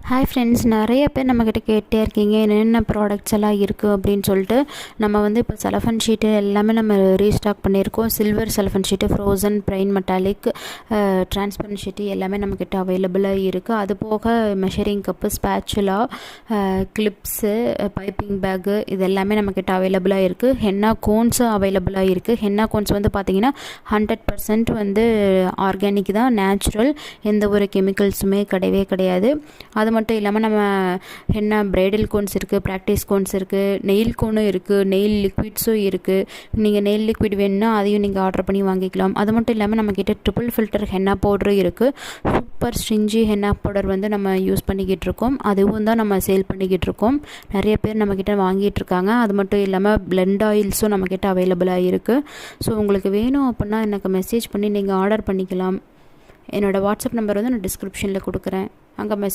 Hi friends, நிறைய பேர் நம்மக்கிட்ட கேட்டே இருக்கீங்க என்னென்ன ப்ராடக்ட்ஸ் எல்லாம் இருக்குது அப்படின்னு சொல்லிட்டு. நம்ம வந்து இப்போ செலஃபன் ஷீட்டு எல்லாமே நம்ம ரீஸ்டாக் பண்ணியிருக்கோம். சில்வர் செலஃபன் ஷீட்டு, ஃப்ரோசன், பிரைன் மெட்டாலிக், டிரான்ஸ்பரண்ட் ஷீட்டு எல்லாமே நம்மக்கிட்ட அவைலபிளாக இருக்குது. அது போக measuring cup, spatula, clips, piping bag இது எல்லாமே நம்மக்கிட்ட அவைலபிளாக இருக்குது. ஹென்னா கோன்ஸும் அவைலபிளாக இருக்குது. ஹென்னா கோன்ஸ் வந்து பார்த்திங்கன்னா 100% வந்து ஆர்கானிக் தான், நேச்சுரல், எந்த ஒரு கெமிக்கல்ஸுமே கிடையாது. அது மட்டும் இல்லாமல் நம்ம என்ன பிரைடல் கோன்ஸ் இருக்குது, ப்ராக்டிஸ் கோன்ஸ் இருக்குது, நெயில் கோனும் இருக்குது, நெயில் லிக்விட்ஸும் இருக்குது. நீங்கள் நெயில் லிக்விட் வேணும்னா அதையும் நீங்கள் ஆர்டர் பண்ணி வாங்கிக்கலாம். அது மட்டும் இல்லாமல் நம்மக்கிட்ட ட்ரிபிள் ஃபில்டர் ஹென்னா பவுடரும் இருக்குது. சூப்பர் ஸ்ட்ரிஞ்சி ஹென்னா பவுடர் வந்து நம்ம யூஸ் பண்ணிக்கிட்டு இருக்கோம். அதுவும் தான் நம்ம சேல் பண்ணிக்கிட்டு இருக்கோம். நிறைய பேர் நம்மக்கிட்ட வாங்கிட்டு இருக்காங்க. அது மட்டும் இல்லாமல் பிளெண்ட் ஆயில்ஸும் நம்மக்கிட்ட அவைலபிளாக இருக்குது. ஸோ உங்களுக்கு வேணும் அப்படின்னா எனக்கு மெசேஜ் பண்ணி நீங்கள் ஆர்டர் பண்ணிக்கலாம். என்னோடய வாட்ஸ்அப் நம்பர் வந்து நான் டிஸ்கிரிப்ஷனில் கொடுக்குறேன். அங்கே